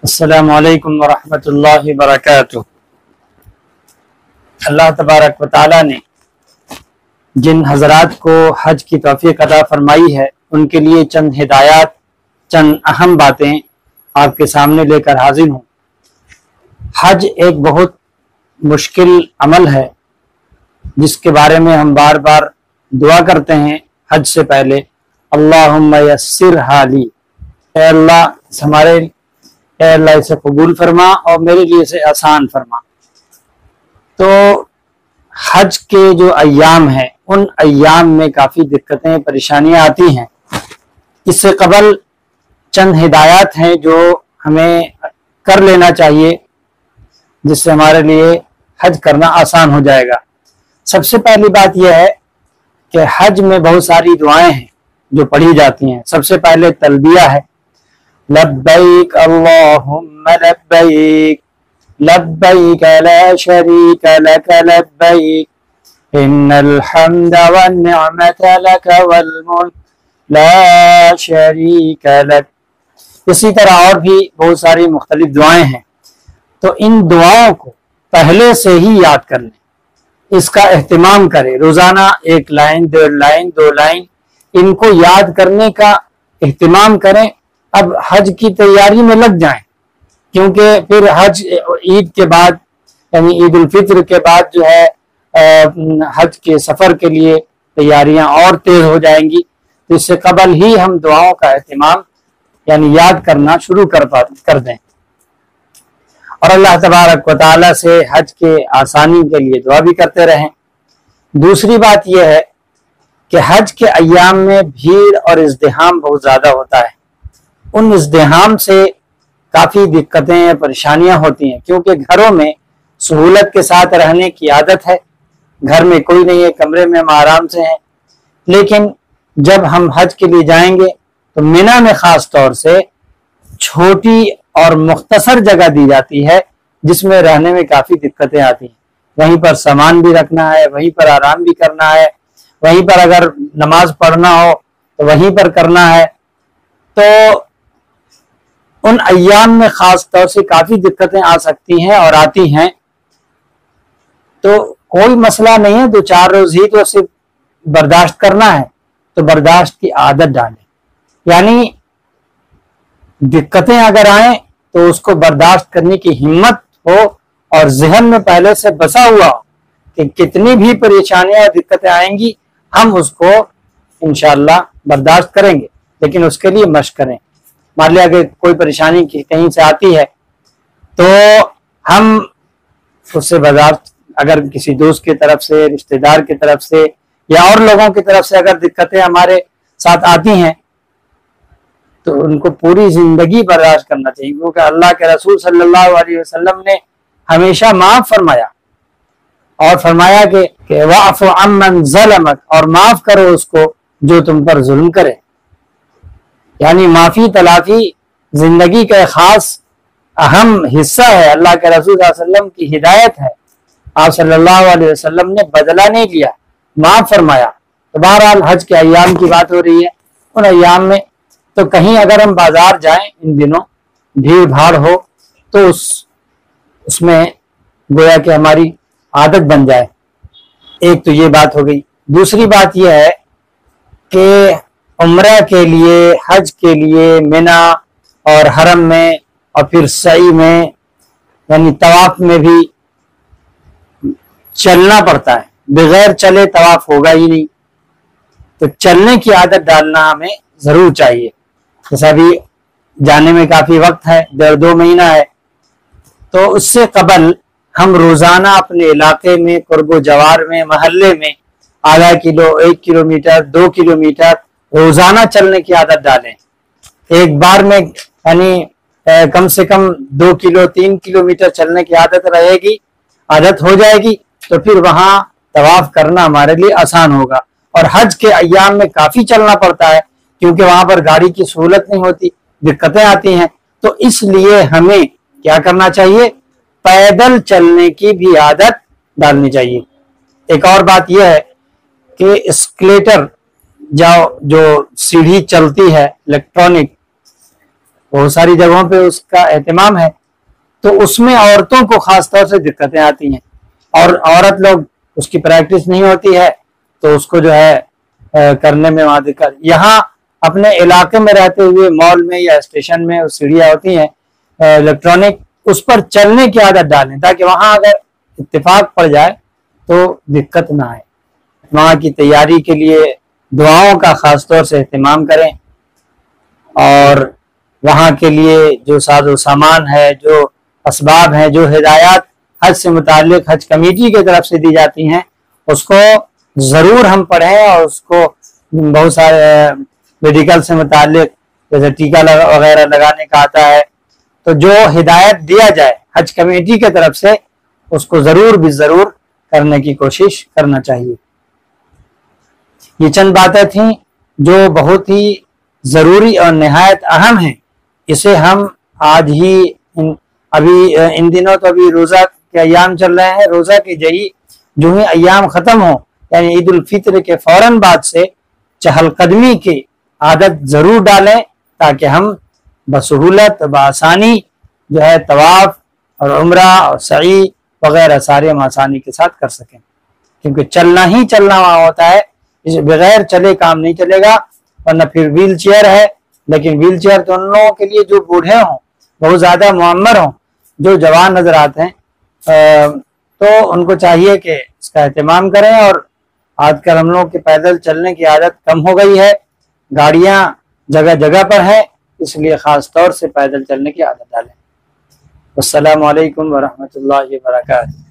السلام علیکم ورحمۃ اللہ وبرکاتہ۔ اللہ تبارک و تعالیٰ نے جن حضرات کو حج کی توفیق عطا فرمائی ہے ان کے لیے چند ہدایات، چند اہم باتیں آپ کے سامنے لے کر حاضر ہوں۔ حج ایک بہت مشکل عمل ہے جس کے بارے میں ہم بار بار دعا کرتے ہیں حج سے پہلے، اللہم یسرھا لی، اے اللہ اسے قبول فرما اور میرے لیے اسے آسان فرما۔ تو حج کے جو ایام ہیں ان ایام میں کافی دقتیں پریشانیاں آتی ہیں۔ اس سے قبل چند ہدایات ہیں جو ہمیں کر لینا چاہیے جس سے ہمارے لیے حج کرنا آسان ہو جائے گا۔ سب سے پہلی بات یہ ہے کہ حج میں بہت ساری دعائیں ہیں جو پڑھی جاتی ہیں۔ سب سے پہلے تلبیہ ہے، لبیک اللہم لبیک لبیک لا شریک لک لبیک ان الحمد والنعمت لک والملک لا شریک لک۔ اسی طرح اور بھی بہت ساری مختلف دعائیں ہیں، تو ان دعاؤں کو پہلے سے ہی یاد کر لیں، اس کا اہتمام کریں، روزانہ 1 لائن 1.5 لائن 2 لائن ان کو یاد کرنے کا اہتمام کریں۔ اب حج کی تیاری میں لگ جائیں، کیونکہ پھر حج عید کے بعد یعنی عید الفطر کے بعد جو ہے حج کے سفر کے لیے تیاریاں اور تیز ہو جائیں گی، تو اس سے قبل ہی ہم دعاؤں کا اہتمام یعنی یاد کرنا شروع کر دیں اور اللہ تبارک و تعالیٰ سے حج کے آسانی کے لیے دعا بھی کرتے رہیں۔ دوسری بات یہ ہے کہ حج کے ایام میں بھیڑ اور ازدحام بہت زیادہ ہوتا ہے۔ ان ازدحام سے کافی دقتیں پریشانیاں ہوتی ہیں، کیونکہ گھروں میں سہولت کے ساتھ رہنے کی عادت ہے، گھر میں کوئی نہیں ہے، کمرے میں ہم آرام سے ہیں، لیکن جب ہم حج کے لیے جائیں گے تو منی میں خاص طور سے چھوٹی اور مختصر جگہ دی جاتی ہے جس میں رہنے میں کافی دقتیں آتی ہیں۔ وہیں پر سامان بھی رکھنا ہے، وہیں پر آرام بھی کرنا ہے، وہیں پر اگر نماز پڑھنا ہو تو وہیں پر کرنا ہے۔ تو ان ایام میں خاص طور سے کافی دقتیں آ سکتی ہیں اور آتی ہیں، تو کوئی مسئلہ نہیں ہے، 2-4 روز ہی تو صرف برداشت کرنا ہے، تو برداشت کی عادت ڈالیں، یعنی دقتیں اگر آئیں تو اس کو برداشت کرنے کی ہمت ہو اور ذہن میں پہلے سے بسا ہوا ہو کہ کتنی بھی پریشانیاں اور دقتیں آئیں گی ہم اس کو انشاءاللہ برداشت کریں گے، لیکن اس کے لیے مشق کریں۔ مان لیا کہ کوئی پریشانی کہیں سے آتی ہے تو ہم اس سے برداشت، اگر کسی دوست کی طرف سے، رشتہ دار کی طرف سے یا اور لوگوں کی طرف سے اگر دقتیں ہمارے ساتھ آتی ہیں تو ان کو پوری زندگی برداشت کرنا چاہیے، کیونکہ اللہ کے رسول صلی اللہ علیہ وسلم نے ہمیشہ معاف فرمایا اور فرمایا کہ واعف عمن ظلمک، اور معاف کرو اس کو جو تم پر ظلم کرے۔ یعنی معافی تلافی زندگی کا ایک خاص اہم حصہ ہے، اللہ کے رسول صلی اللہ علیہ وسلم کی ہدایت ہے۔ آپ صلی اللہ علیہ وسلم نے بدلہ نہیں لیا، معاف فرمایا۔ تو بہرحال حج کے ایام کی بات ہو رہی ہے، ان ایام میں تو کہیں اگر ہم بازار جائیں ان دنوں بھیڑ بھاڑ ہو تو اس میں گویا کہ ہماری عادت بن جائے۔ ایک تو یہ بات ہو گئی۔ دوسری بات یہ ہے کہ عمرہ کے لیے، حج کے لیے منی اور حرم میں اور پھر سعی میں یعنی طواف میں بھی چلنا پڑتا ہے، بغیر چلے طواف ہوگا ہی نہیں، تو چلنے کی عادت ڈالنا ہمیں ضرور چاہیے۔ جیسا ابھی جانے میں کافی وقت ہے، 1.5-2 مہینہ ہے، تو اس سے قبل ہم روزانہ اپنے علاقے میں، قرب و جوار میں، محلے میں ½ کلو، 1 کلومیٹر، 2 کلومیٹر روزانہ چلنے کی عادت ڈالیں۔ ایک بار میں یعنی کم سے کم 2 کلو 3 کلومیٹر چلنے کی عادت رہے گی، عادت ہو جائے گی، تو پھر وہاں طواف کرنا ہمارے لیے آسان ہوگا۔ اور حج کے ایام میں کافی چلنا پڑتا ہے کیونکہ وہاں پر گاڑی کی سہولت نہیں ہوتی، دقتیں آتی ہیں، تو اس لیے ہمیں کیا کرنا چاہیے؟ پیدل چلنے کی بھی عادت ڈالنی چاہیے۔ ایک اور بات یہ ہے کہ اسکلیٹر جو سیڑھی چلتی ہے الیکٹرانک، بہت ساری جگہوں پہ اس کا اہتمام ہے، تو اس میں عورتوں کو خاص طور سے دقتیں آتی ہیں، اور عورت لوگ اس کی پریکٹس نہیں ہوتی ہے تو اس کو جو ہے کرنے میں وہاں دقت۔ یہاں اپنے علاقے میں رہتے ہوئے مال میں یا اسٹیشن میں سیڑھیاں ہوتی ہیں الیکٹرانک، اس پر چلنے کی عادت ڈالیں تاکہ وہاں اگر اتفاق پڑ جائے تو دقت نہ آئے۔ وہاں کی تیاری کے لیے دعاؤں کا خاص طور سے اہتمام کریں، اور وہاں کے لیے جو ساز و سامان ہے، جو اسباب ہیں، جو ہدایات حج سے متعلق حج کمیٹی کی طرف سے دی جاتی ہیں، اس کو ضرور ہم پڑھیں، اور اس کو بہت سارے میڈیکل سے متعلق جیسے ٹیکہ وغیرہ لگانے کا آتا ہے، تو جو ہدایت دیا جائے حج کمیٹی کی طرف سے اس کو ضرور بھی ضرور کرنے کی کوشش کرنا چاہیے۔ یہ چند باتیں تھیں جو بہت ہی ضروری اور نہایت اہم ہیں، اسے ہم آج ہی ابھی ان دنوں تو ابھی روزہ کے ایام چل رہے ہیں، روزہ کے جو ہی ایام ختم ہوں، یعنی عید الفطر کے فوراً بعد سے چہل قدمی کی عادت ضرور ڈالیں تاکہ ہم بسہولت بآسانی جو ہے طواف اور عمرہ اور سعی وغیرہ سارے ہم آسانی کے ساتھ کر سکیں، کیونکہ چلنا ہی چلنا وہاں ہوتا ہے، بغیر چلے کام نہیں چلے گا، ورنہ پھر ویل چیئر ہے، لیکن ویل چیئر تو ان لوگوں کے لیے جو بوڑھے ہوں، بہت زیادہ معمر ہوں، جو جوان نظر آتے ہیں، تو ان کو چاہیے کہ اس کا اہتمام کریں۔ اور آج کل ہم لوگوں کے پیدل چلنے کی عادت کم ہو گئی ہے، گاڑیاں جگہ جگہ پر ہیں، اس لیے خاص طور سے پیدل چلنے کی عادت ڈالیں۔ السلام علیکم ورحمۃ اللہ وبرکاتہ۔